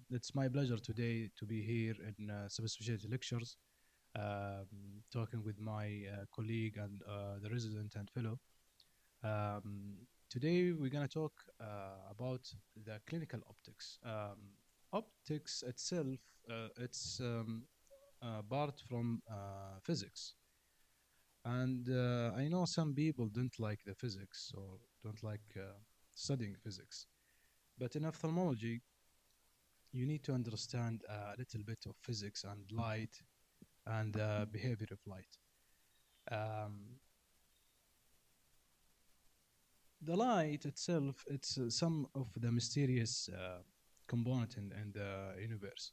It's my pleasure today to be here in subspecialty lectures, talking with my colleague and the resident and fellow. Today, we're going to talk about the clinical optics. Optics itself, it's part from physics. And I know some people don't like the physics or don't like studying physics. But in ophthalmology, you need to understand a little bit of physics and light and behavior of light. Um, the light itself, it's some of the mysterious component in the universe.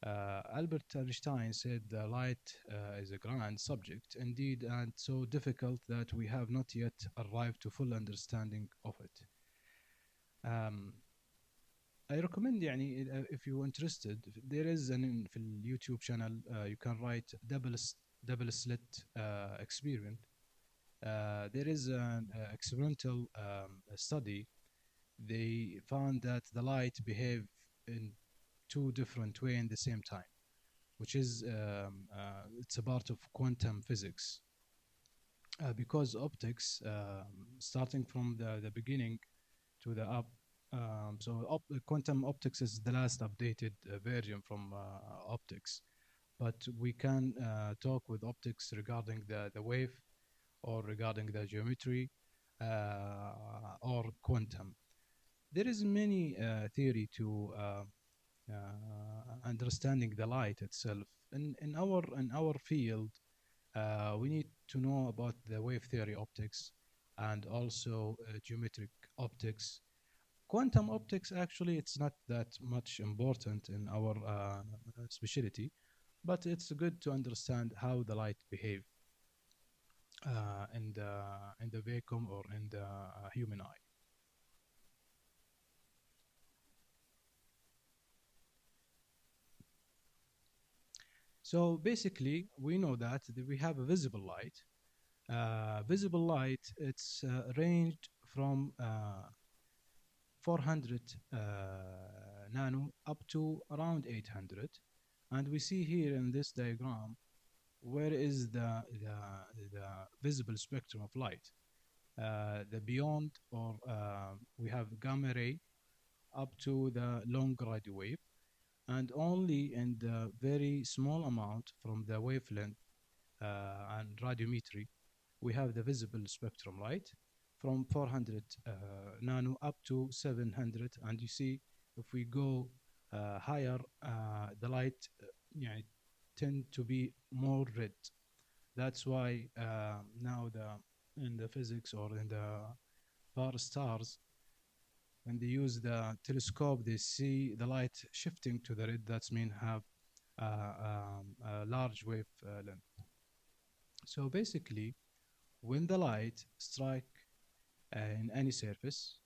Albert Einstein said the light is a grand subject indeed and so difficult that we have not yet arrived to full understanding of it. Um, I recommend يعني if you're interested there is an في اليوتيوب channel you can write double slit experiment. There is an experimental study. They found that the light behave in two different way in the same time, which is it's a part of quantum physics. Because optics, starting from the beginning to the up. Quantum optics is the last updated version from optics, but we can talk with optics regarding the wave or regarding the geometry or quantum. There is many theory to understanding the light itself. In our field, we need to know about the wave theory optics and also geometric optics. Quantum optics, actually, it's not that much important in our specialty, but it's good to understand how the light behave in the vacuum or in the human eye. So basically, we know that we have a visible light. Visible light, it's ranged from 400 nano up to around 800. And we see here in this diagram where is the visible spectrum of light. The beyond, or we have gamma ray up to the long radio wave, and only in the very small amount from the wavelength and radiometry, we have the visible spectrum light from 400 nano up to 700. And you see, if we go higher, the light tend to be more red. That's why now in the physics or in the far stars, when they use the telescope, they see the light shifting to the red. That's mean have a large wave length. So basically, when the light strike in any surface,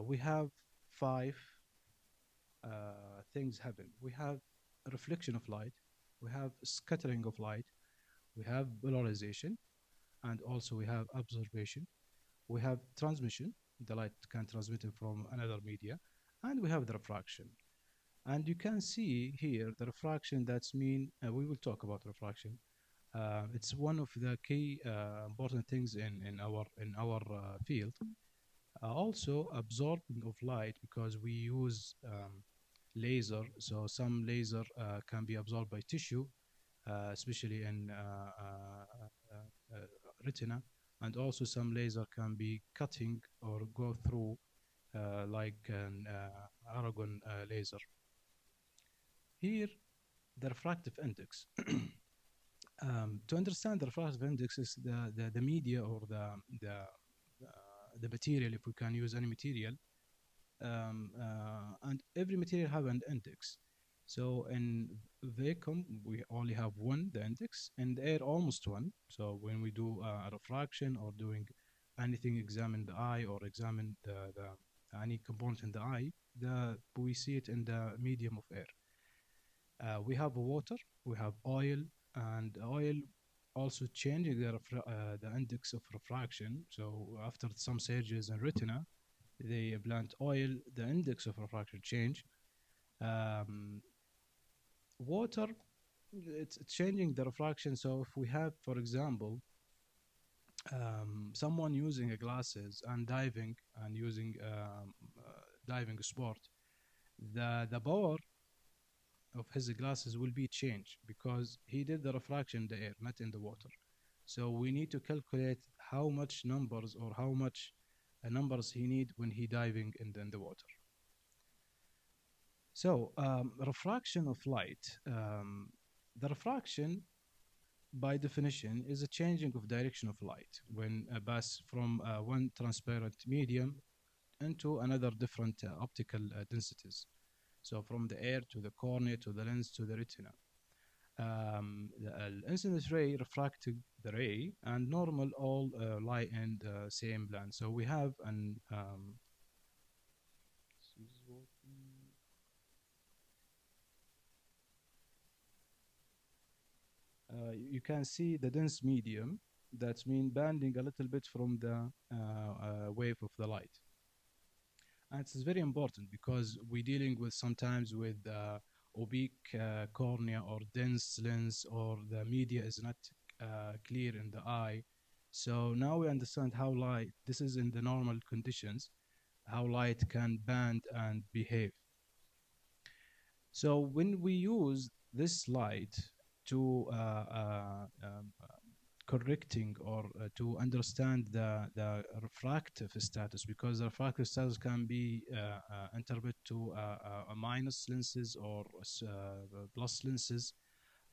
we have five things happen. We have a reflection of light, we have scattering of light, we have polarization, and also we have observation. We have transmission, the light can transmit it from another media, and we have the refraction. And you can see here the refraction. That's mean we will talk about refraction. It's one of the key important things in our field. Also absorbing of light, because we use laser. So some laser can be absorbed by tissue, especially in retina, and also some laser can be cutting or go through like an argon laser. Here, the refractive index. To understand the refractive index is the media or the material, if we can use any material, and every material have an index. So in vacuum, we only have one, the index, and air almost one. So when we do a refraction or doing anything, examine the eye or examine any component in the eye, we see it in the medium of air. We have water, we have oil, and oil also changing the index of refraction. So after some surgeries in retina, they plant oil, the index of refraction change. Um, Water, it's changing the refraction. So if we have, for example, someone using a glasses and diving and using diving sport, the power of his glasses will be changed because he did the refraction in the air, not in the water. So we need to calculate how much numbers or how much numbers he need when he diving in the water. So refraction of light. The refraction, by definition, is a changing of direction of light when pass from one transparent medium into another different optical densities. So from the air to the cornea to the lens to the retina. The incident ray refracted the ray, and normal all lie in the same plane. So we have an you can see the dense medium. That's mean banding a little bit from the wave of the light. And it's very important because we're dealing with sometimes with oblique cornea or dense lens, or the media is not clear in the eye. So now we understand how light, this is in the normal conditions, how light can bend and behave. So when we use this light to correcting or to understand the refractive status, because the refractive status can be interpreted to a minus lenses or plus lenses.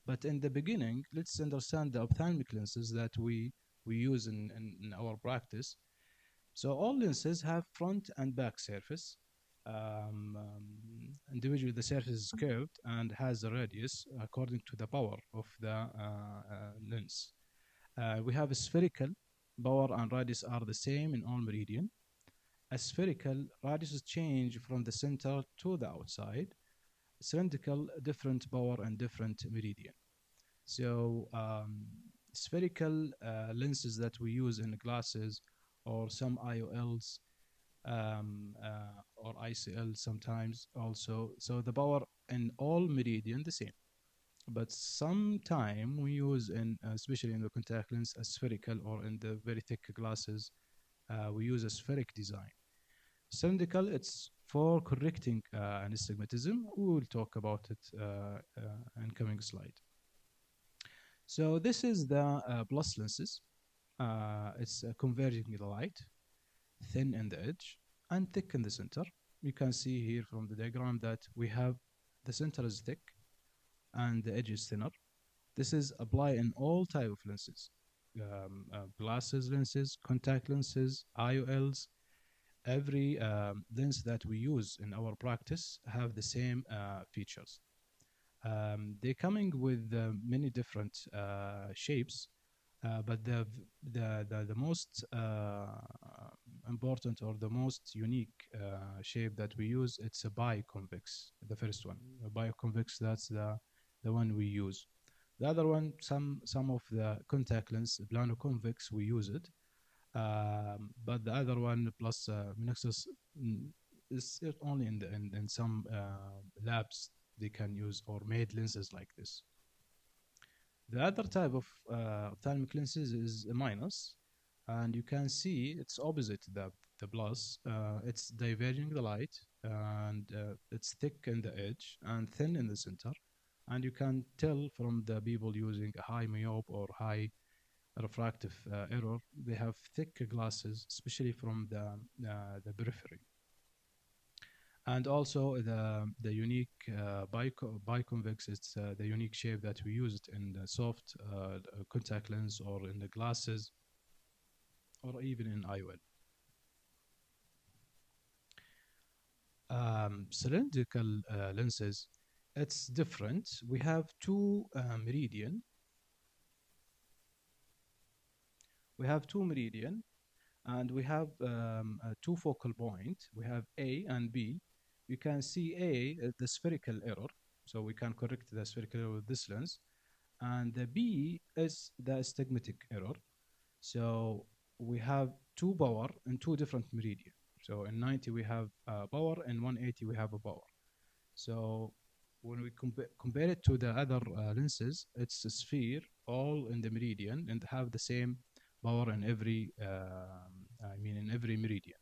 But in the beginning, let's understand the ophthalmic lenses that we use in our practice. So all lenses have front and back surface. Individually, the surface is curved and has a radius according to the power of the lens. We have a spherical. Power and radius are the same in all meridian. A spherical, radiuses change from the center to the outside. Cylindrical, different power and different meridian. So spherical lenses that we use in glasses or some IOLs or ICL sometimes also. So the power in all meridian the same. But sometime we use in, especially in the contact lens, a spherical, or in the very thick glasses, we use a spheric design. Cylindrical, it's for correcting astigmatism. We will talk about it in coming slide. So this is the plus lenses. It's converging the light, thin in the edge, and thick in the center. You can see here from the diagram that we have the center is thick and the edge is thinner. This is applied in all type of lenses, glasses lenses, contact lenses, IOLs. Every lens that we use in our practice have the same features. They're coming with many different shapes, but the most important or the most unique shape that we use, it's a biconvex, the first one. A biconvex, that's the one we use. The other one, some of the contact lens, plano-convex, we use it. But the other one, plus Minexus, is only in some labs they can use or made lenses like this. The other type of ophthalmic lenses is a minus, and you can see it's opposite the plus. It's diverging the light, and it's thick in the edge and thin in the center. And you can tell from the people using a high myope or high refractive error, they have thick glasses, especially from the periphery. And also the unique biconvex is the unique shape that we used in the soft contact lens or in the glasses or even in IOL. Cylindrical lenses, it's different. We have two meridian. We have two meridian, and we have two focal point. We have A and B. You can see A is the spherical error, so we can correct the spherical error with this lens, and the B is the astigmatic error. So we have two power in two different meridian. So in 90 we have power, and 180 we have a power. So when we compare it to the other lenses, it's a sphere, all in the meridian, and have the same power in every, in every meridian.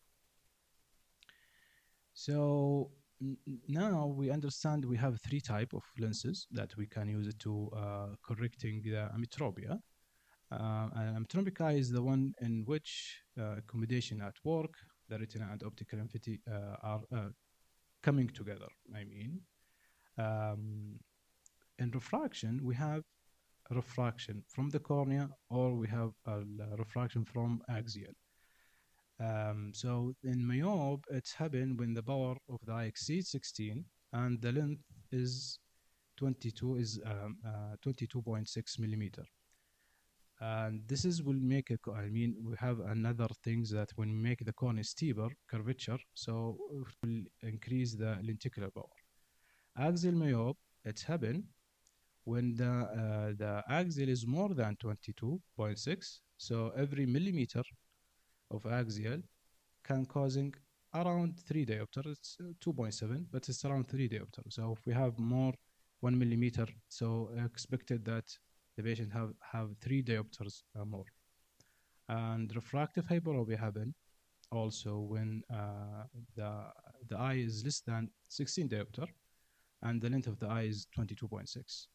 So now we understand we have three type of lenses that we can use it to correcting the ametropia. Ametropic eye is the one in which accommodation at work, the retina and optical empathy are coming together. Um, in refraction, we have refraction from the cornea, or we have a refraction from axial. So in myope, it's happen when the power of the eye exceeds 16 and the length is 22.6 millimeter. And this is will make a, we have another things that when we make the cornea steeper curvature, so it will increase the lenticular power. Axial myope, it's happen when the axial is more than 22.6, so every millimeter of axial can causing around 3 diopter. It's 2.7, but it's around 3 diopter. So if we have more 1 millimeter, so expected that the patient have 3 diopters more. And refractive hyperopia happen also when the eye is less than 16 diopter and the length of the eye is 22.6.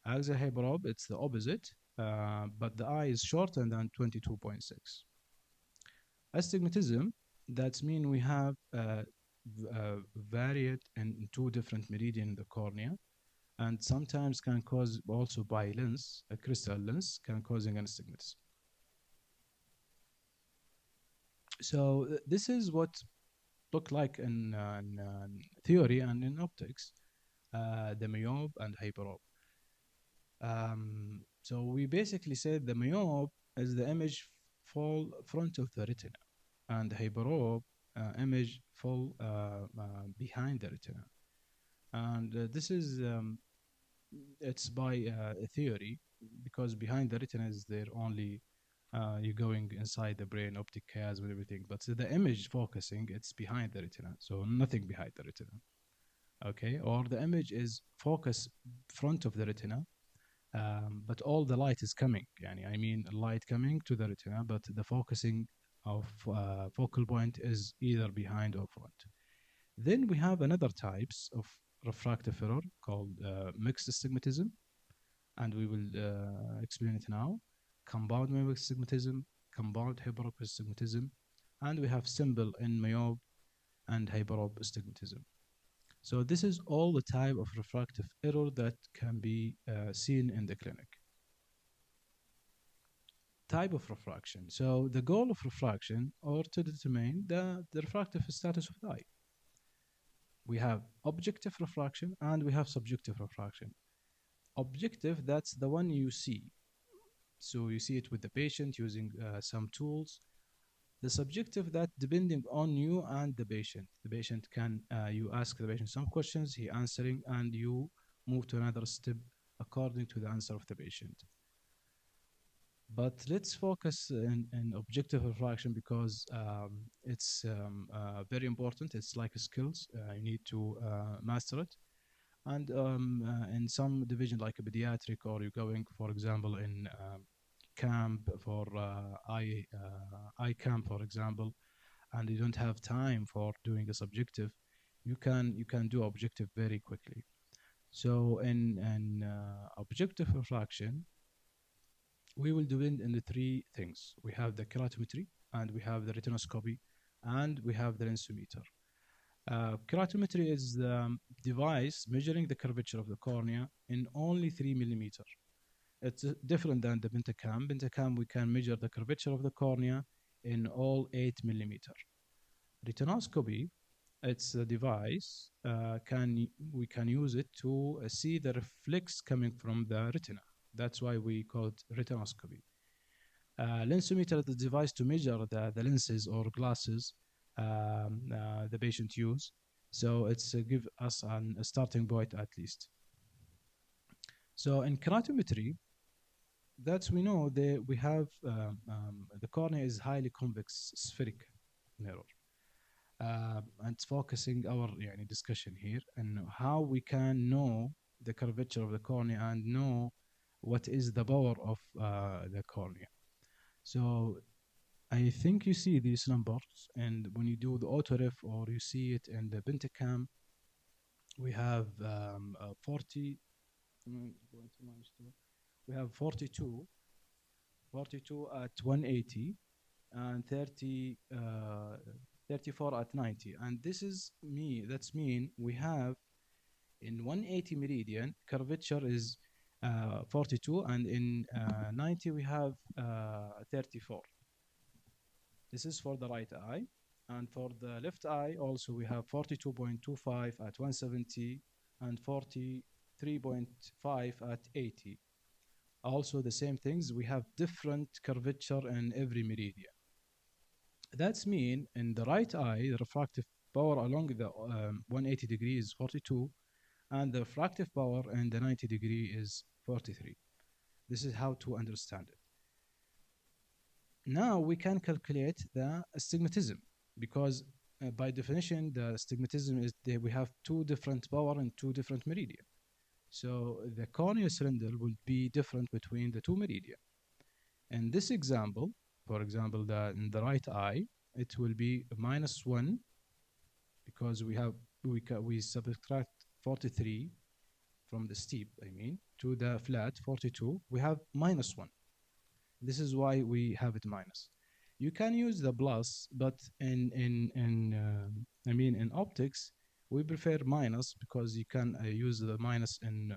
Axial hyperop, it's the opposite, but the eye is shorter than 22.6. Astigmatism, that means we have varied in two different meridian in the cornea, and sometimes can cause also by lens, a crystal lens, can causing an astigmatism. So this is what look like in theory and in optics, the myope and hyperop. So we basically said the myope is the image fall front of the retina, and the hyperop image fall behind the retina. And this is it's by a theory, because behind the retina is there only you're going inside the brain, optic chiasm and everything. But the image focusing, it's behind the retina, so nothing behind the retina. Okay, or the image is focus front of the retina, but all the light is coming. Light coming to the retina, but the focusing of focal point is either behind or front. Then we have another types of refractive error called mixed astigmatism, and we will explain it now. Compound myopic astigmatism, compound hyperopic astigmatism, and we have simple in myope and hyperopic astigmatism. So this is all the type of refractive error that can be seen in the clinic. Type of refraction. So the goal of refraction or to determine the refractive status of the eye. We have objective refraction and we have subjective refraction. Objective, that's the one you see. So you see it with the patient using some tools. The subjective, that depending on you and the patient. The patient can, you ask the patient some questions, he answering, and you move to another step according to the answer of the patient. But let's focus in objective refraction because it's very important. It's like skills. You need to master it. And in some division like a pediatric, or you're going, for example, in camp for eye camp, for example, and you don't have time for doing a subjective, you can do objective very quickly. So in objective refraction, we will do it in the three things. We have the keratometry, and we have the retinoscopy, and we have the lensometer. Keratometry is the device measuring the curvature of the cornea in only 3 millimeter. It's different than the pentacam. Pentacam, we can measure the curvature of the cornea in all 8 millimeter. Retinoscopy, it's a device, we can use it to see the reflex coming from the retina. That's why we call it retinoscopy. Lensometer is the device to measure the lenses or glasses the patient use. So it's give us a starting point at least. So in keratometry, that we know that we have the cornea is highly convex spheric mirror. and focusing our يعني, discussion here and how we can know the curvature of the cornea and know what is the power of the cornea. So I think you see these numbers, and when you do the autoref or you see it in the Pentacam, we have 40. We have 42 at 180 and 34 at 90, and that's mean we have in 180 meridian curvature is 42, and in 90 we have 34. This is for the right eye, and for the left eye also we have 42.25 at 170 and 43.5 at 80. Also the same things, we have different curvature in every meridian. That's mean in the right eye, the refractive power along the 180 degree is 42, and the refractive power in the 90 degree is 43. This is how to understand it. Now we can calculate the astigmatism, because by definition, the astigmatism is that we have two different power and two different meridian. So the corneal cylinder will be different between the two meridian. In this example, for example, in the right eye, it will be -1, because we subtract 43 from the steep, to the flat 42. We have -1. This is why we have it minus. You can use the plus, but in optics, we prefer minus, because you can use the minus in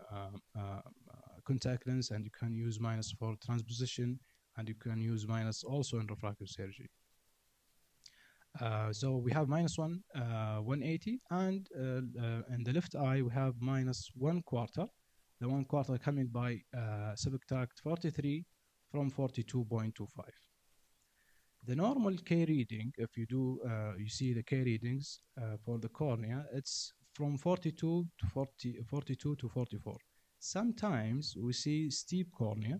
contact lens, and you can use minus for transposition, and you can use minus also in refractive surgery. So we have -1, 180, and in the left eye we have -1/4. The 1/4 coming by subtract 43 from 42.25. The normal K reading, if you do, you see the K readings for the cornea, it's from 42 to 44. Sometimes we see steep cornea,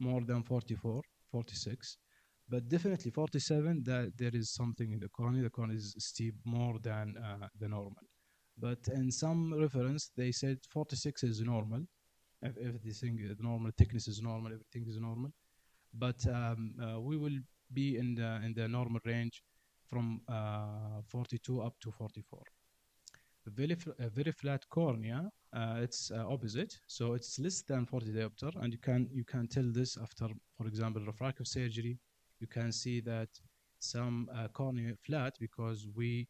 more than 44, 46, but definitely 47, that there is something in the cornea. The cornea is steep more than the normal. But in some reference, they said 46 is normal. If everything, the normal thickness is normal, everything is normal. But we will be in the normal range from 42 up to 44. A very flat cornea, it's opposite, so it's less than 40 diopter, and you can tell this after, for example, refractive surgery. You can see that some cornea flat because we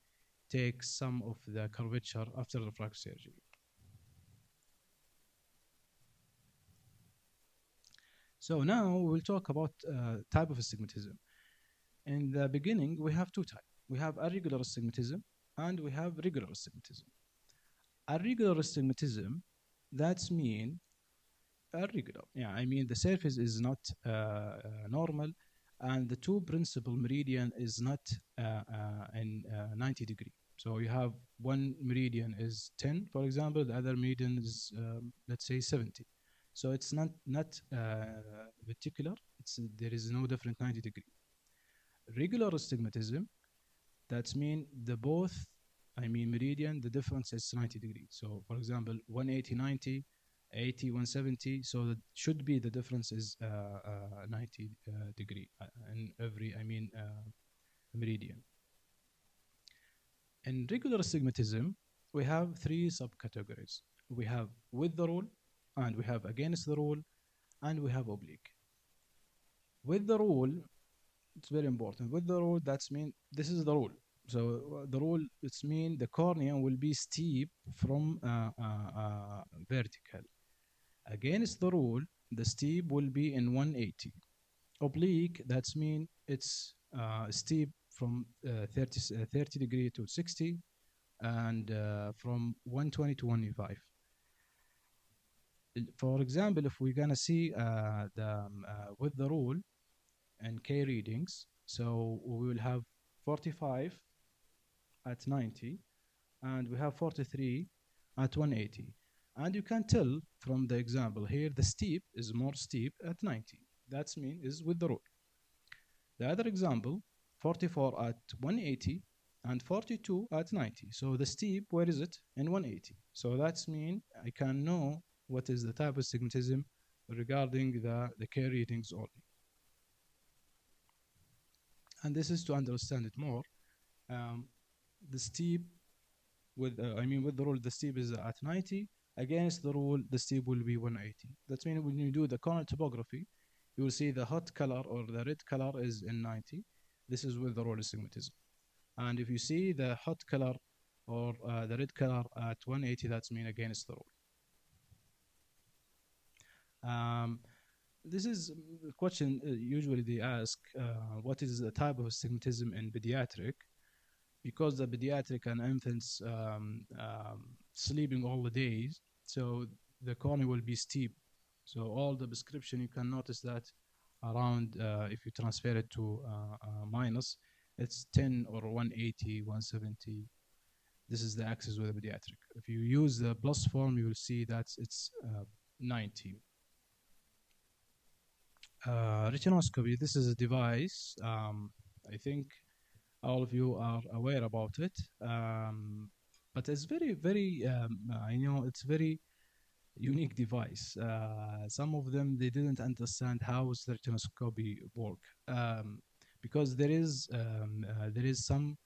take some of the curvature after refractive surgery. So now we'll talk about type of astigmatism. In the beginning, we have two types. We have irregular astigmatism and we have regular astigmatism. Irregular astigmatism, that's mean irregular. Yeah, the surface is not normal, and the two principal meridian is not in 90 degree. So you have one meridian is 10, for example, the other meridian is, let's say, 70. So it's not verticular. There is no different 90 degree. Regular astigmatism, that's mean the both, meridian, the difference is 90 degrees. So for example, 180, 90, 80, 170. So that should be the difference is 90 degree in every, meridian. In regular astigmatism, we have three subcategories. We have with the rule, and we have against the rule, and we have oblique. With the rule, it's very important. With the rule, that's mean this is the rule. So the rule, it's mean the cornea will be steep from vertical. Against the rule, the steep will be in 180. Oblique, that's mean it's steep from 30 degree to 60, and from 120 to 105. For example, if we're gonna see with the rule and K readings, so we will have 45 at 90, and we have 43 at 180. And you can tell from the example here, the steep is more steep at 90. That's mean is with the rule. The other example, 44 at 180, and 42 at 90. So the steep, where is it? In 180. So that's mean I can know what is the type of stigmatism regarding the K readings only. And this is to understand it more. Um, the steep with the rule, the steep is at 90. Against the rule, the steep will be 180. That means when you do the corner topography, you will see the hot color or the red color is in 90. This is with the rule astigmatism. And if you see the hot color or the red color at 180, that's mean against the rule. This is a question usually they ask, what is the type of astigmatism in pediatric? Because the pediatric and infants sleeping all the days, so the cornea will be steep. So all the prescription, you can notice that around, if you transfer it to minus, it's 10 or 180, 170. This is the axis with the pediatric. If you use the plus form, you will see that it's 90. Retinoscopy, this is a device. I think all of you are aware about it, but it's very, I know it's very unique device. Some of them, they didn't understand how the retinoscopy work, because there is some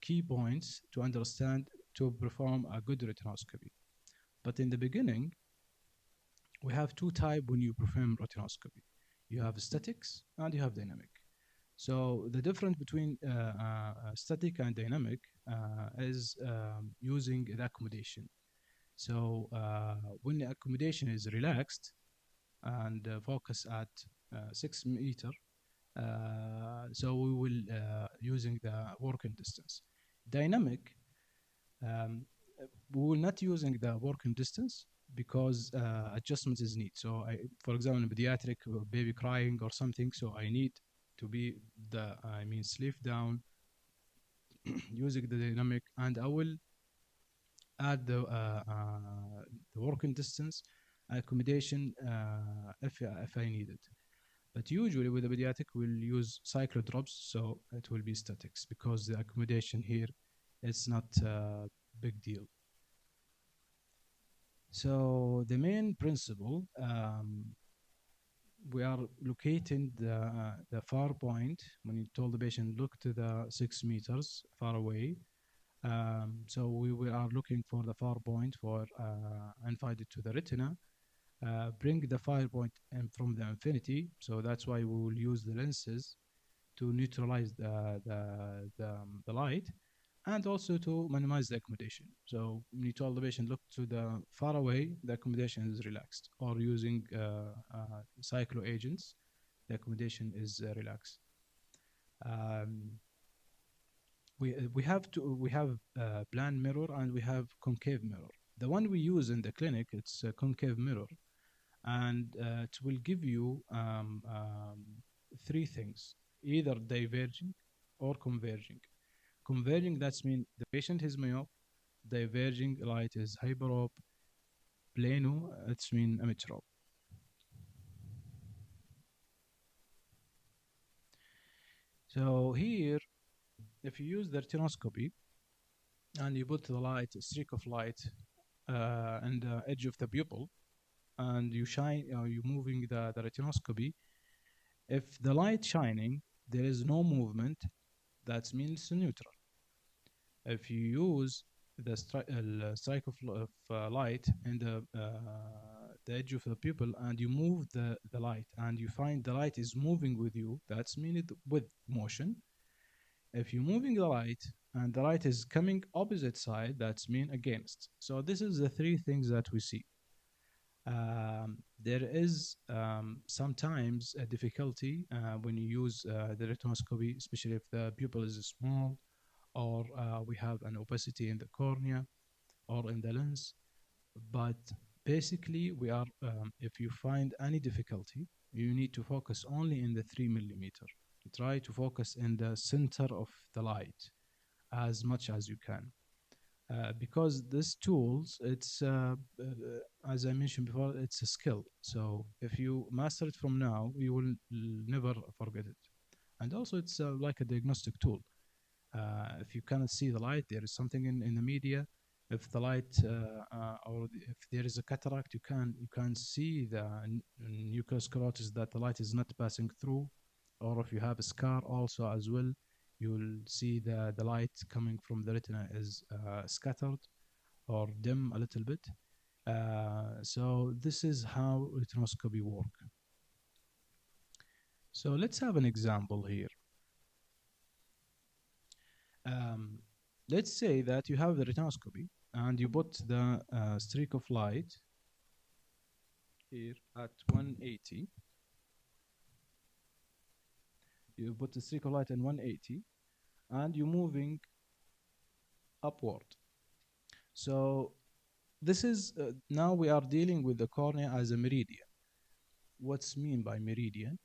key points to understand to perform a good retinoscopy. But in the beginning, we have two types when you perform retinoscopy. You have statics and you have dynamic. So the difference between static and dynamic is using the accommodation. So when the accommodation is relaxed and focus at 6 meters, so we will using the working distance. Dynamic, we will not using the working distance because adjustment is needed. So for example, in pediatric, baby crying or something, so I need to be sleep down using the dynamic, and I will add the working distance accommodation if I need it. But usually with the pediatric, we'll use cyclodrops, so it will be statics because the accommodation here is not a big deal. So the main principle, we are locating the far point when you told the patient look to the 6 meters far away. So we are looking for the far point for and find it to the retina. Bring the far point in from the infinity. So that's why we will use the lenses to neutralize the light, and also to minimize the accommodation. So when you told the patient look to the far away, the accommodation is relaxed. Or using cyclo agents, the accommodation is relaxed. We have plan mirror and we have concave mirror. The one we use in the clinic, it's a concave mirror, and it will give you three things: either diverging or converging. Converging, that's mean the patient is myope. Diverging light is hyperope. Plano, it's mean ametrope. So here, if you use the retinoscopy and you put the light, a streak of light, on the edge of the pupil, and you shine, you're moving the retinoscopy. If the light shining, there is no movement, that means neutral. If you use the strike of light in the edge of the pupil and you move the light and you find the light is moving with you, that's mean it with motion. If you're moving the light and the light is coming opposite side, that's mean against. So this is the three things that we see. There is sometimes a difficulty when you use the retinoscopy, especially if the pupil is small, or we have an opacity in the cornea or in the lens. But basically, we are if you find any difficulty, you need to focus only in the 3 millimeter. Try to focus in the center of the light as much as you can. Because these tools, it's as I mentioned before, it's a skill. So if you master it from now, you will never forget it. And also, it's like a diagnostic tool. if you cannot see the light, there is something in the media. If the light or if there is a cataract, you can see the nucleus sclerosis, that the light is not passing through. Or if you have a scar also as well, you'll see the light coming from the retina is scattered or dim a little bit. So this is how retinoscopy work. So let's have an example here. Let's say that you have the retinoscopy and you put the streak of light here at 180. You put the streak of light at 180 and you're moving upward. So this is, now we are dealing with the cornea as a meridian. What's mean by meridian?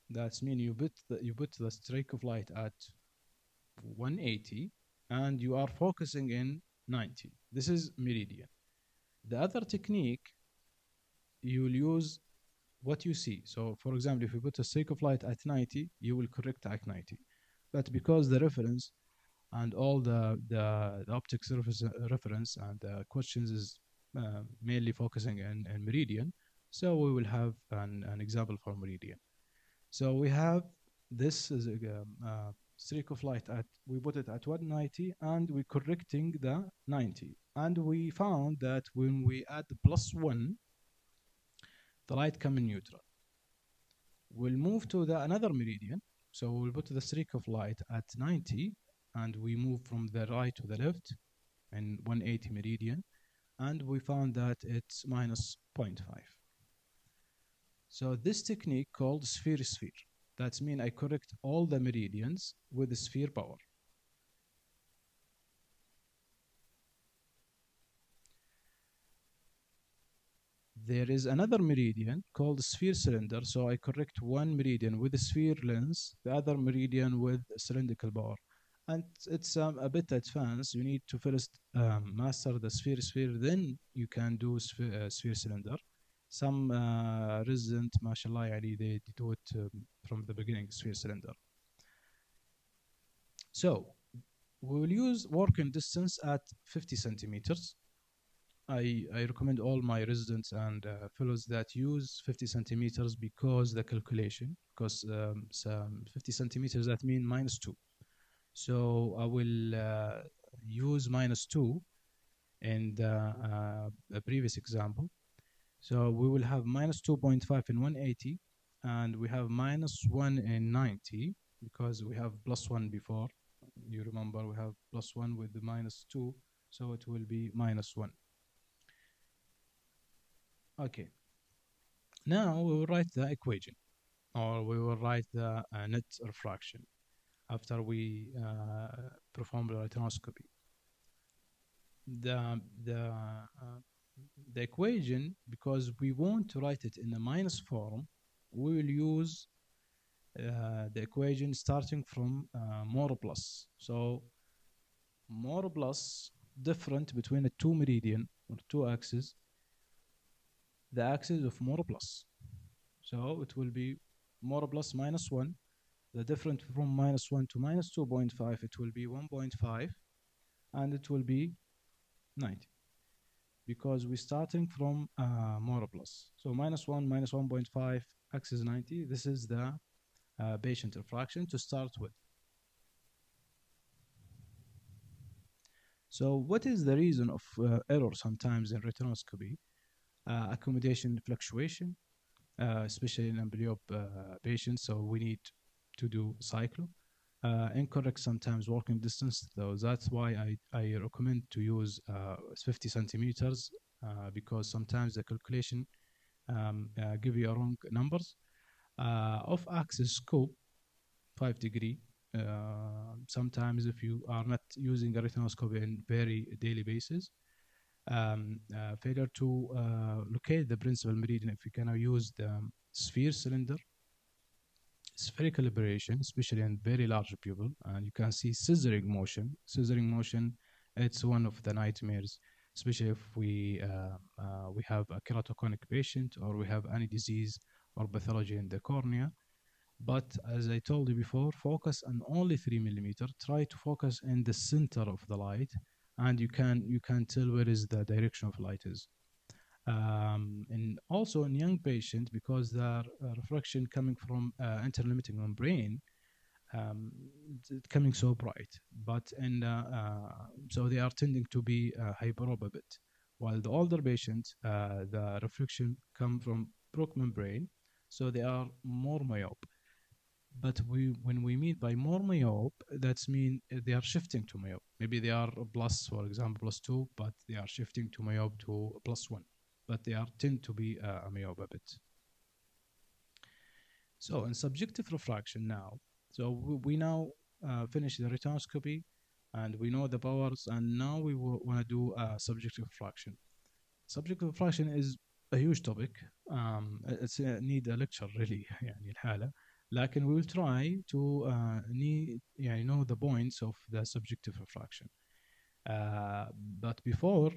That's mean you put the streak of light at 180 and you are focusing in 90. This is meridian. The other technique, you'll use what you see. So for example, if you put a streak of light at 90, you will correct at 90. But because the reference and all the optics reference and the questions is mainly focusing in meridian, so we will have an example for meridian. So we have this is a streak of light we put it at 190 and we're correcting the 90. And we found that when we add +1, the light come in neutral. We'll move to another meridian. So we'll put the streak of light at 90 and we move from the right to the left in 180 meridian. And we found that it's -0.5. So this technique called sphere. That means I correct all the meridians with the sphere power. There is another meridian called sphere cylinder. So I correct one meridian with a sphere lens, the other meridian with cylindrical power. And it's a bit advanced. You need to first master the sphere, then you can do sphere cylinder. Some resident, mashallah, they do it from the beginning, sphere cylinder. So we will use working distance at 50 centimeters. I recommend all my residents and fellows that use 50 centimeters because the calculation, because 50 centimeters, that means -2. So I will use -2 in the previous example. So we will have -2.5 in 180 and we have -1 in 90 because we have +1 before. You remember we have +1 with the -2, so it will be -1. Okay. Now we will write the equation, or we will write the net refraction after we perform the retinoscopy. The equation, because we want to write it in a minus form, we will use the equation starting from more plus. So more plus different between the two meridian or two axes, the axis of more plus. So it will be more plus -1. The difference from -1 to -2.5, it will be 1.5, and it will be 90. Because we're starting from more plus. So -1, -1.5, axis 90. This is the patient refraction to start with. So what is the reason of error sometimes in retinoscopy? Accommodation fluctuation, especially in amblyop patients, so we need to do cyclo. Incorrect sometimes working distance, though that's why I recommend to use 50 centimeters because sometimes the calculation give you wrong numbers. Off-axis scope, 5 degree. Sometimes if you are not using a retinoscopy in very daily basis, failure to locate the principal meridian if you cannot use the sphere cylinder, spherical aberration, especially in very large pupil, and you can see scissoring motion. Scissoring motion, it's one of the nightmares, especially if we have a keratoconic patient or we have any disease or pathology in the cornea. But as I told you before, focus on only 3 millimeter. Try to focus in the center of the light, and you can tell where is the direction of light is. And also in young patient, because the refraction coming from interlimiting membrane, coming so bright, but in so they are tending to be hyperope a bit, while the older patients, the reflection come from broke membrane, so they are more myope. But when we mean by more myope, that's mean they are shifting to myope. Maybe they are plus, for example, +2, but they are shifting to myope to +1. But they are tend to be a myope a bit. So in subjective refraction now, so we now finish the retinoscopy, and we know the powers, and now we want to do subjective refraction. Subjective refraction is a huge topic. It's need a lecture really يعني الحالة. لكن we will try to need يعني know the points of the subjective refraction. But before,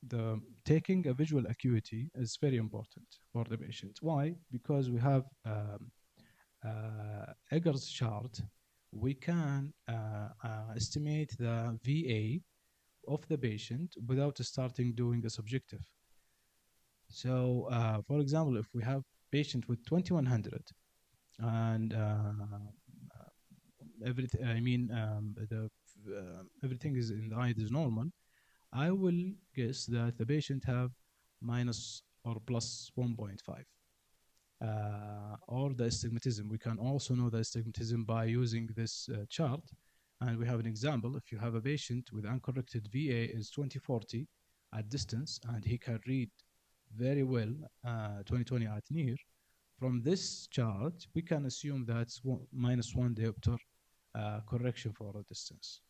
the taking a visual acuity is very important for the patient. Why? Because we have Egger's chart. We can estimate the VA of the patient without starting doing a subjective. So, for example, if we have patient with 2100 and everything, I mean, everything is in the eye is normal, I will guess that the patient have minus or plus 1.5. Or the astigmatism. We can also know the astigmatism by using this chart. And we have an example. If you have a patient with uncorrected VA is 2040 at distance, and he can read very well 2020 at near, from this chart, we can assume that's -1 diopter correction for a distance.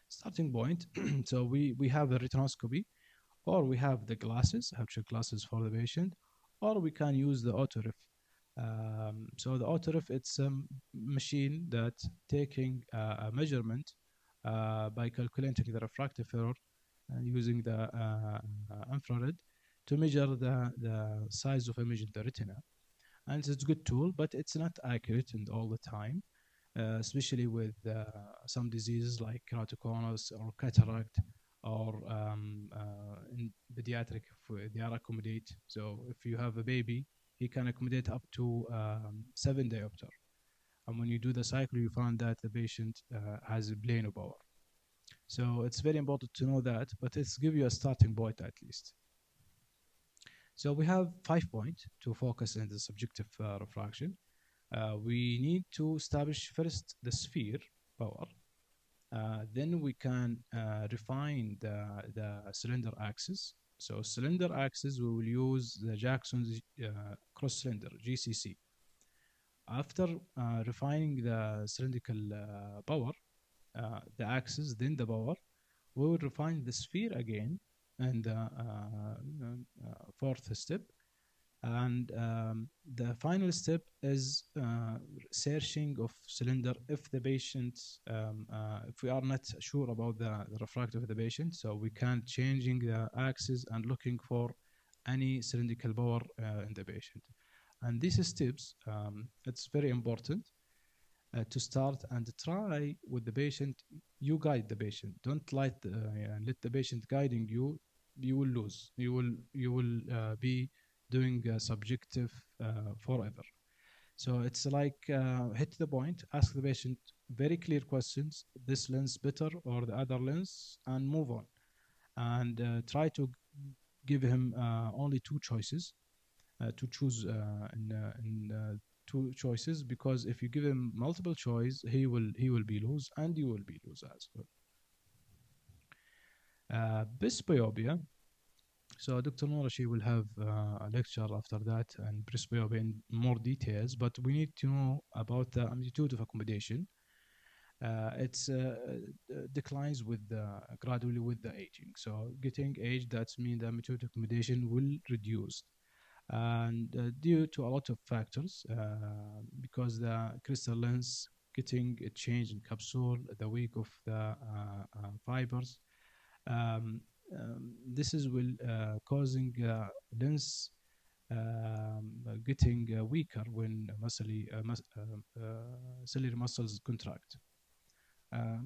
Starting point, so we have a retinoscopy, or we have the glasses, actual glasses for the patient, or we can use the autoref. So the autoref, it's a machine that taking a measurement by calculating the refractive error using the infrared to measure the size of image in the retina. And it's a good tool, but it's not accurate and all the time, especially with some diseases like keratoconus or cataract, or in pediatric, if they are accommodate. So if you have a baby, he can accommodate up to 7 diopter. And when you do the cycle, you find that the patient has a plano power. So it's very important to know that, but it's give you a starting point at least. So we have 5 points to focus in the subjective refraction. We need to establish first the sphere power. Then we can refine the cylinder axis. So cylinder axis, we will use the Jackson's cross cylinder, GCC. After refining the cylindrical power, the axis, then the power, we will refine the sphere again, and the fourth step. And the final step is searching of cylinder if the patient, if we are not sure about the refractive of the patient, so we can changing the axis and looking for any cylindrical power in the patient. And these steps, it's very important to start and try with the patient. You guide the patient. Don't let the patient guiding you. You will lose. You will be doing subjective forever. So it's like hit the point, ask the patient very clear questions, this lens better or the other lens, and move on. And try to give him only two choices to choose in two choices, because if you give him multiple choice, he will be lose, and you will be lose as well. Presbyopia. So Dr. Nora, she will have a lecture after that and presbyopia in more details, but we need to know about the amplitude of accommodation. It's declines with gradually with the aging. So getting age, that means the amplitude of accommodation will reduce. And due to a lot of factors, because the crystal lens getting a change in capsule, the weak of the fibers, this is will causing lens getting weaker when ciliary muscles contract.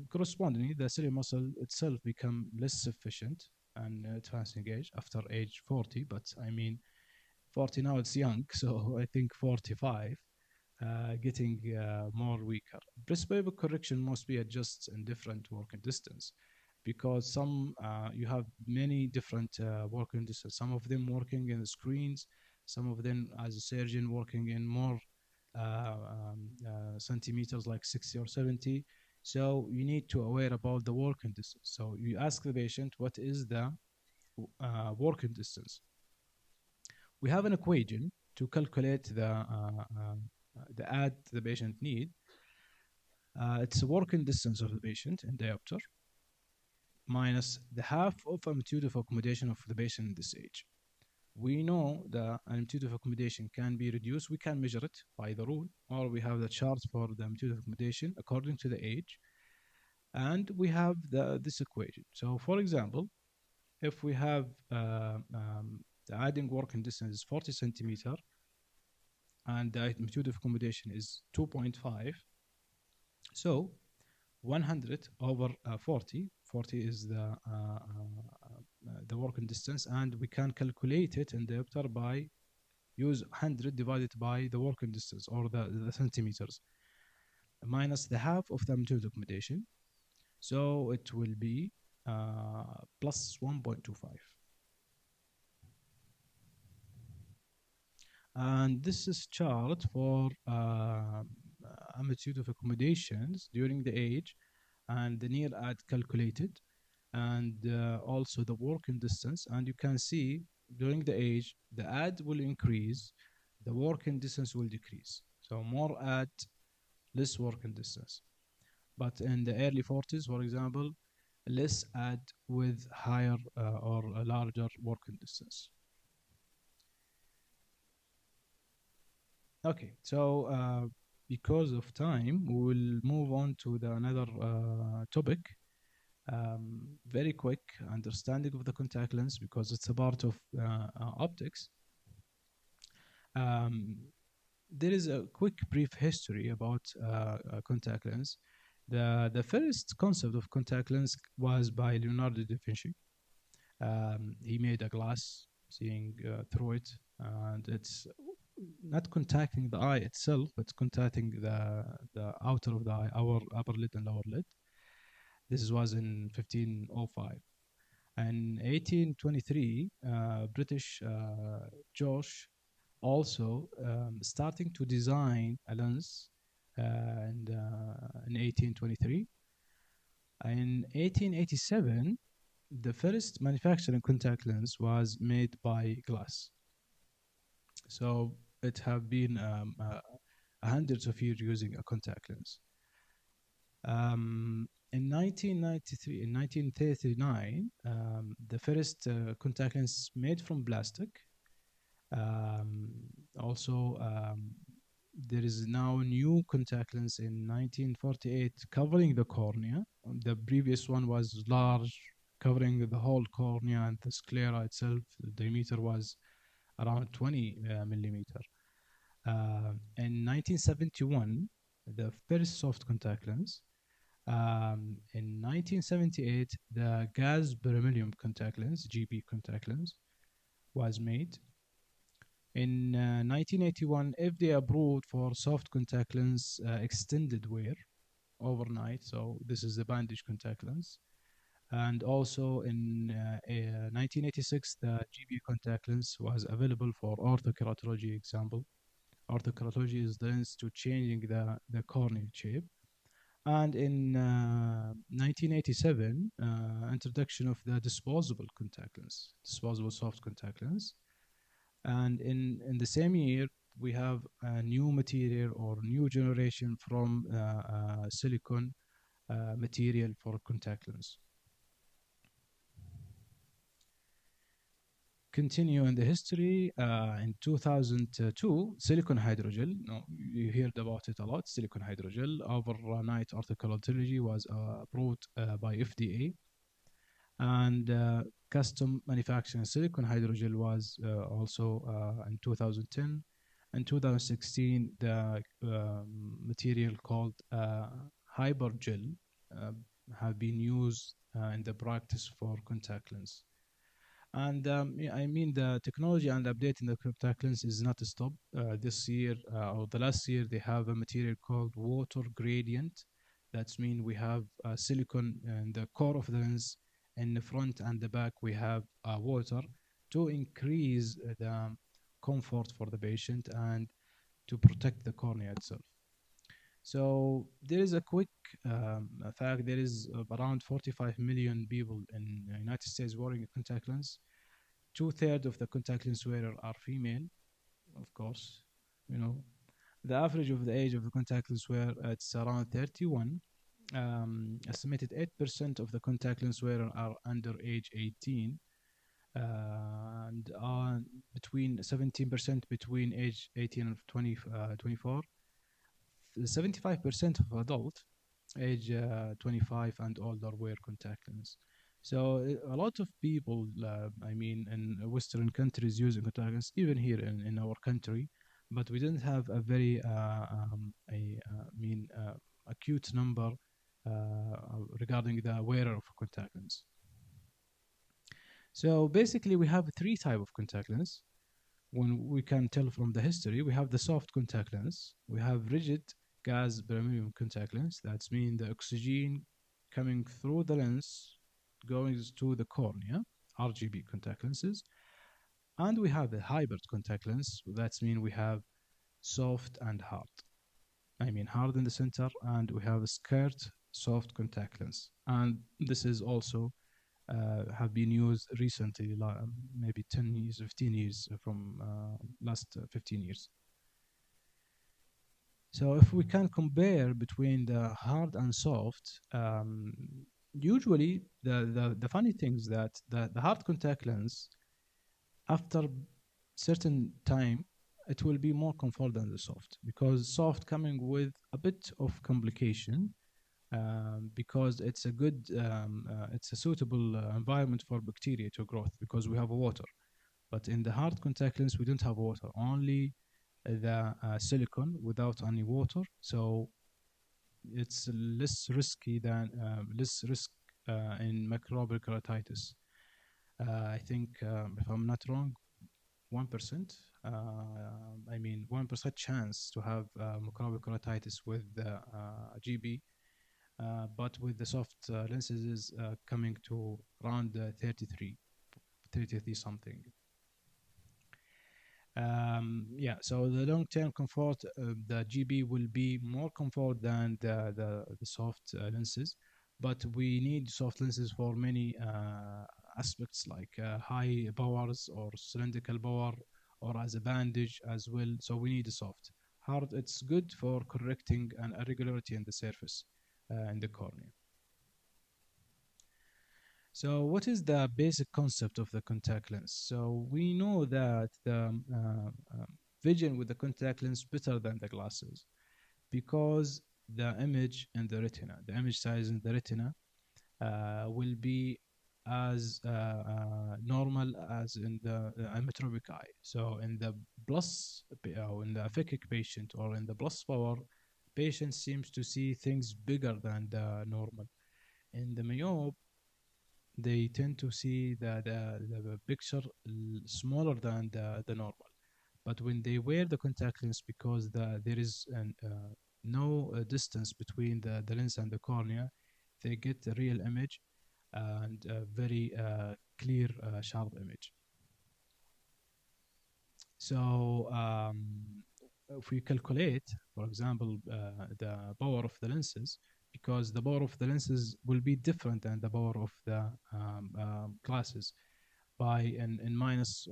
Correspondingly, the ciliary muscle itself become less efficient and advancing age after age 40. But I mean, 40 now it's young, so I think 45, getting more weaker. Presbyopia correction must be adjusted in different working distance because you have many different working distance. Some of them working in the screens, some of them as a surgeon working in more centimeters like 60 or 70. So you need to aware about the working distance. So you ask the patient what is the working distance. We have an equation to calculate the add the patient need. It's a working distance of the patient in diopter minus the half of amplitude of accommodation of the patient in this age. We know the amplitude of accommodation can be reduced. We can measure it by the rule, or we have the chart for the amplitude of accommodation according to the age. And we have this equation. So, for example, if we have the adding working distance is 40 centimeter and the amplitude of accommodation is 2.5, so 100 over 40. 40 is the working distance, and we can calculate it in diopter by use 100 divided by the working distance or the centimeters minus the half of the amplitude of accommodation. So it will be plus 1.25. And this is chart for amplitude of accommodations during the age and the near add calculated, and also the working distance. And you can see during the age, the add will increase, the working distance will decrease. So more add, less working distance. But in the early 40s, for example, less add with higher or a larger working distance. Okay, so because of time, we will move on to another topic. Very quick understanding of the contact lens because it's a part of optics. There is a quick brief history about contact lens. The first concept of contact lens was by Leonardo da Vinci. He made a glass seeing through it, and it's not contacting the eye itself, but contacting the outer of the eye, our upper lid and lower lid. This was in 1505. And 1823, British Josh also starting to design a lens in 1823. In 1887, the first manufacturing contact lens was made by glass. So it have been hundreds of years using a contact lens. In 1993, in 1939, the first contact lens made from plastic. Also, there is now a new contact lens in 1948 covering the cornea. The previous one was large, covering the whole cornea, and the sclera itself, the diameter was around 20 millimeter. In 1971, the first soft contact lens. In 1978, the gas beryllium contact lens, GB contact lens, was made. In 1981, FDA approved for soft contact lens extended wear overnight. So this is the bandage contact lens. And also in 1986, the GB contact lens was available for orthokeratology example. Orthokeratology is the lens to changing the corneal shape. And in 1987, introduction of the disposable contact lens, disposable soft contact lens. And in the same year, we have a new material or new generation from silicone material for contact lens. Continue in the history. In 2002, silicone hydrogel. You heard about it a lot. Silicone hydrogel overnight orthokeratology was approved by FDA. And custom manufacturing silicon hydrogel was also in 2010. In 2016, the material called hypergel uh, have been used in the practice for contact lens. And yeah, I mean, the technology and updating the contact lens is not a stop. This year or the last year, they have a material called water gradient. That's mean we have silicon in the core of the lens. In the front and the back, we have water to increase the comfort for the patient and to protect the cornea itself. So there is a quick fact: there is around 45 million people in the United States wearing a contact lens. Two-thirds of the contact lens wearer are female, of course. You know, the average of the age of the contact lens wearer it's around 31. Estimated 8% of the contact lens wearer are under age 18, and between 17% between age 18 and 24. 75% of adult age 25 and older wear contact lens. So a lot of people, I mean, in Western countries using contact lens, even here in our country, but we didn't have a very, I mean, acute number regarding the wearer of contact lens. So basically, we have three type of contact lens. When we can tell from the history, we have the soft contact lens, we have rigid gas premium contact lens. That's mean the oxygen coming through the lens going to the cornea, RGB contact lenses. And we have the hybrid contact lens. That's mean we have soft and hard. I mean hard in the center, and we have a skirt soft contact lens. And this is also have been used recently, maybe 10 years, 15 years from last 15 years. So if we can compare between the hard and soft, usually the funny thing is that the hard contact lens, after certain time, it will be more comfort than the soft, because soft coming with a bit of complication, because it's a good, it's a suitable environment for bacteria to grow because we have water. But in the hard contact lens, we don't have water, only the silicone without any water. So it's less risky than less risk in microbial keratitis. I think, if I'm not wrong, 1%. I mean, 1% chance to have microbial keratitis with the GB. But with the soft lenses is coming to around 33 something. Yeah, so the long-term comfort, the GB will be more comfort than the soft lenses, but we need soft lenses for many aspects, like high powers or cylindrical power, or as a bandage as well. So we need a soft. Hard, it's good for correcting an irregularity in the surface in the cornea. So what is the basic concept of the contact lens? So we know that the vision with the contact lens better than the glasses, because the image in the retina, the image size in the retina will be as normal as in the ametropic eye. So in the plus, in the aphakic patient or in the plus power, patient seems to see things bigger than the normal. In the myope, they tend to see the picture smaller than the normal. But when they wear the contact lens, because there is no distance between the lens and the cornea, they get a real image and a very clear, sharp image. So if we calculate, for example, the power of the lenses, because the power of the lenses will be different than the power of the glasses. By in minus,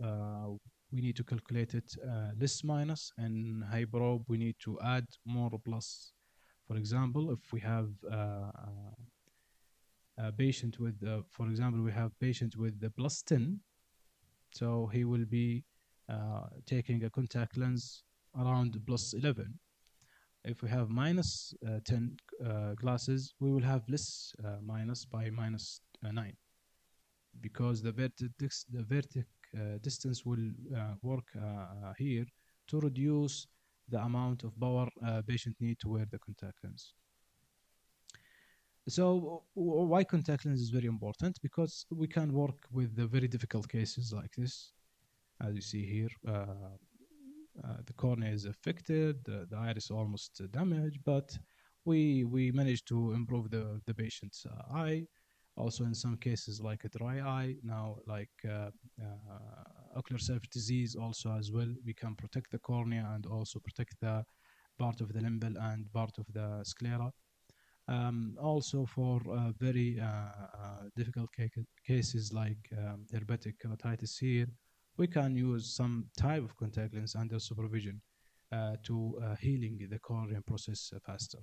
we need to calculate it less minus, and high probe we need to add more plus. For example, if we have a patient with, for example, we have patient with the plus 10, so he will be taking a contact lens around plus 11. If we have minus 10 glasses, we will have less minus by minus 9. because the vertic distance will work here to reduce the amount of power patient need to wear the contact lens. So why contact lens is very important? Because we can work with the very difficult cases like this, as you see here. The cornea is affected, the iris almost damaged, but we managed to improve the patient's eye. Also, in some cases, like a dry eye, now like ocular surface disease, also as well, we can protect the cornea and also protect the part of the limbal and part of the sclera. Also, for very difficult cases like herpetic keratitis here, we can use some type of contact lens under supervision to healing the cornea process faster.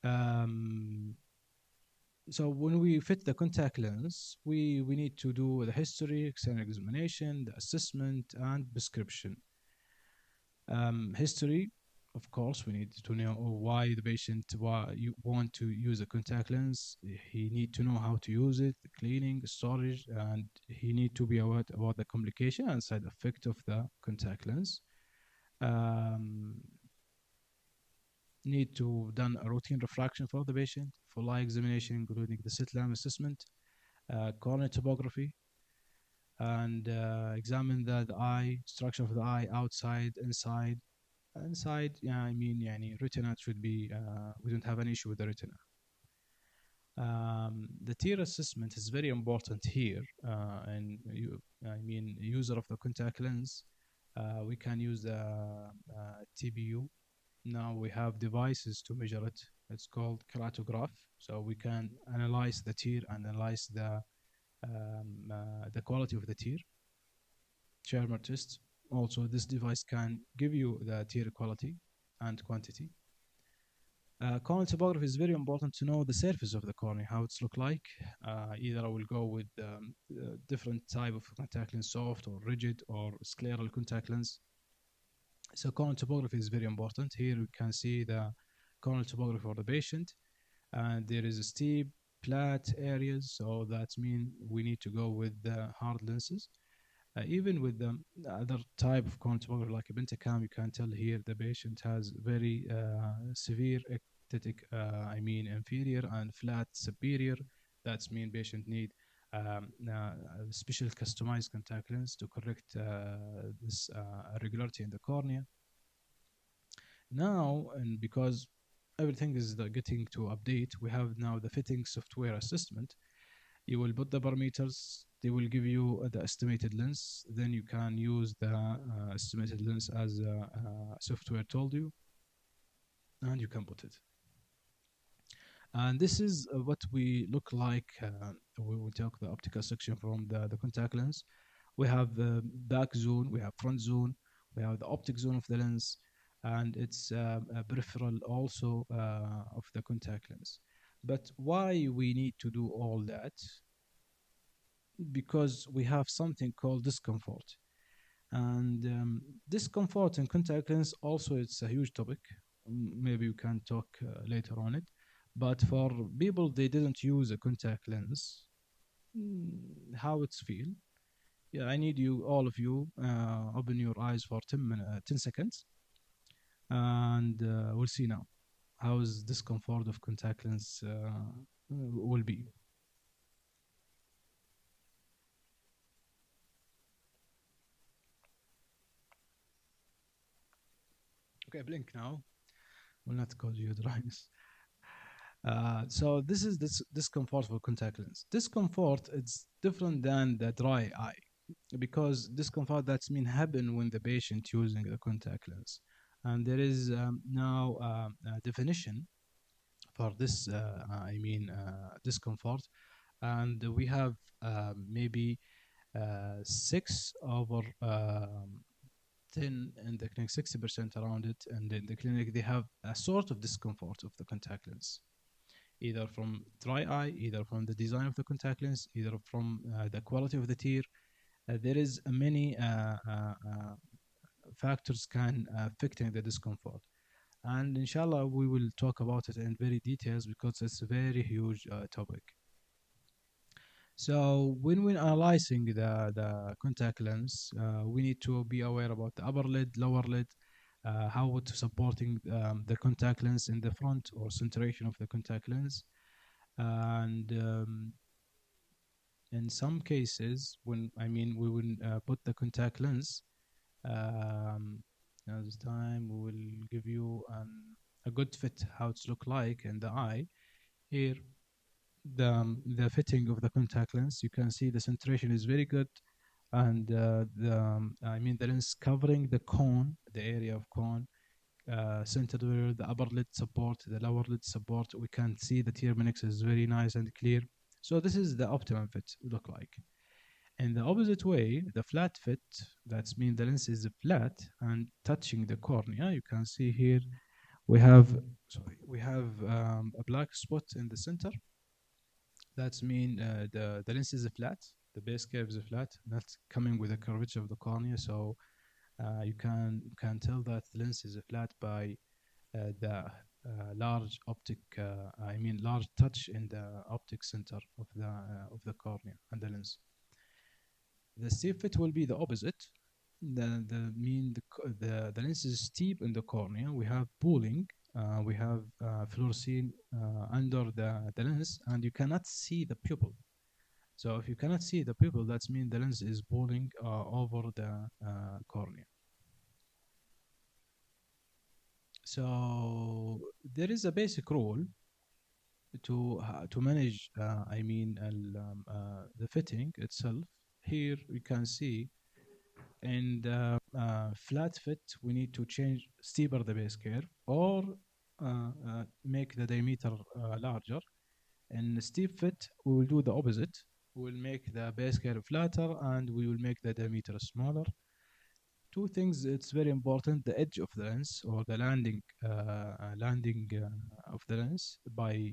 Um, so when we fit the contact lens, we need to do the history, external examination, the assessment, and prescription. History, of course, we need to know why the patient why you want to use a contact lens. He need to know how to use it, the cleaning, storage, and he need to be aware about the complication and side effect of the contact lens. Um, Need to done a routine refraction for the patient, full eye examination, including the slit lamp assessment, cornea topography, and examine the eye structure of the eye outside, inside. Inside, yeah, I mean, يعني retina should be. We don't have an issue with the retina. The tier assessment is very important here, and I mean, user of the contact lens. We can use the TBU. Now we have devices to measure it. It's called keratograph. So we can analyze the tear, analyze the quality of the tear. Shermer test. Also, this device can give you the tear quality and quantity. Corneal topography is very important to know the surface of the cornea, how it's look like. Either I will go with different type of contact lens, soft or rigid or scleral contact lens. So corneal topography is very important. Here we can see the corneal topography for the patient, and there is a steep, flat areas. So that means we need to go with the hard lenses. Even with the other type of corneal topography like a pentacam, you can tell here the patient has very severe ectatic, I mean inferior and flat superior. That's mean patient need a special customized contact lens to correct this irregularity in the cornea. Now, and because everything is getting to update, we have now the fitting software assessment. You will put the parameters, they will give you the estimated lens, then you can use the estimated lens as software told you, and you can put it. And this is what we look like. We will take the optical section from the contact lens. We have the back zone, we have front zone, we have the optic zone of the lens, and it's a peripheral also of the contact lens. But why we need to do all that? Because we have something called discomfort. And discomfort in contact lens also it's a huge topic. Maybe we can talk later on it. But for people they didn't use a contact lens, how it's feel? Yeah, I need you, all of you, open your eyes for 10 seconds, and we'll see now how is discomfort of contact lens will be. Okay, blink now. Will not cause you dryness. So this is this discomfort for contact lens. Discomfort it's different than the dry eye because discomfort that's mean happen when the patient using the contact lens, and there is now a definition for this. I mean discomfort, and we have maybe 6/10 in the clinic, 60% around it, and in the clinic they have a sort of discomfort of the contact lens, either from dry eye, either from the design of the contact lens, either from the quality of the tear. There is many factors can affecting the discomfort, and inshallah we will talk about it in very details because it's a very huge topic. So when we're analyzing the contact lens, we need to be aware about the upper lid, lower lid, how to supporting the contact lens in the front or centration of the contact lens. And in some cases, when I mean we will put the contact lens, um, now this time we will give you a good fit how it's look like in the eye. Here the fitting of the contact lens, you can see the centration is very good, and the lens covering the cone, the area of cone, centered where the upper lid support, the lower lid support. We can see the tear mix is very nice and clear. So this is the optimum fit look like. In the opposite way, the flat fit, that's mean the lens is flat and touching the cornea. You can see here we have a black spot in the center. That's mean the lens is flat. The base curve is flat, not coming with a curvature of the cornea. So you can tell that the lens is flat by the large optic. Large touch in the optic center of the cornea and the lens. The steep fit will be the opposite. The lens is steep in the cornea. We have pooling. We have fluorescein under the lens, and you cannot see the pupil. So if you cannot see the pupil, that means the lens is pulling over the cornea. So there is a basic rule to manage. The fitting itself. Here we can see in the flat fit, we need to change steeper the base curve or make the diameter larger. In the steep fit, we will do the opposite. We will make the base curve flatter and we will make the diameter smaller. Two things, it's very important: the edge of the lens or the landing of the lens. By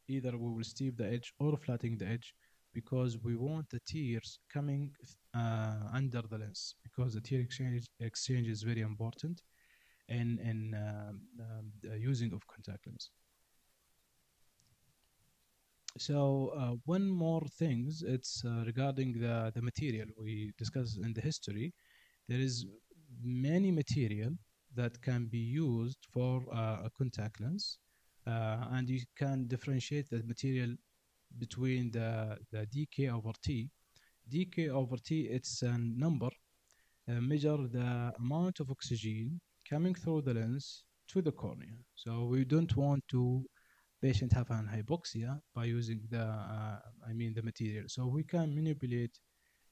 either we will steep the edge or flattening the edge, because we want the tears coming under the lens, because the tear exchange is very important in the using of contact lens. So one more things, it's regarding the material we discussed in the history. There is many material that can be used for a contact lens, and you can differentiate the material between the dk over t. Dk over t, it's a number measure the amount of oxygen coming through the lens to the cornea. So we don't want to patient have an hypoxia by using the material. So we can manipulate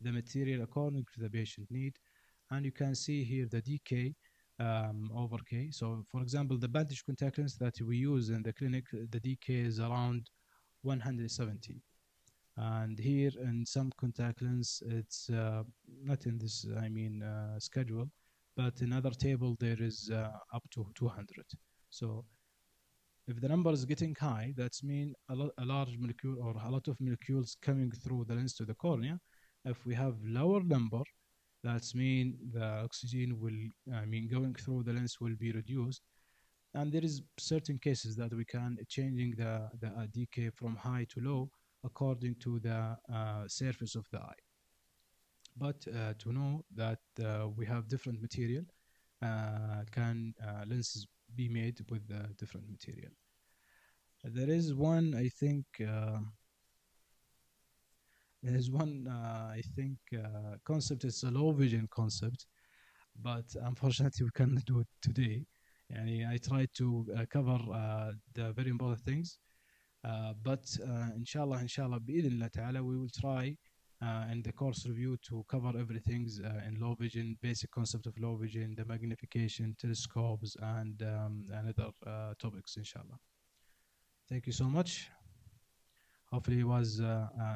the material according to the patient need, and you can see here the dk over k. So for example, the bandage contact lens that we use in the clinic, the dk is around 170. And here in some contact lens, it's not in this schedule, but in other table there is up to 200. So if the number is getting high, that's mean a large molecule or a lot of molecules coming through the lens to the cornea. If we have lower number, that's mean the oxygen will, going through the lens will be reduced. And there is certain cases that we can changing the dk from high to low according to the surface of the eye. But to know that we have different material, can lenses be made with different material. There is one, I think, concept. It's a low vision concept, but unfortunately we cannot do it today. And I tried to cover the very important things, but inshallah, bi'idhnillah ta'ala, we will try in the course review to cover everything in low vision, basic concept of low vision, the magnification, telescopes, and other topics, inshallah. Thank you so much. Hopefully it was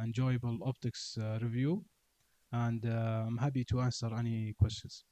enjoyable optics review, and I'm happy to answer any questions.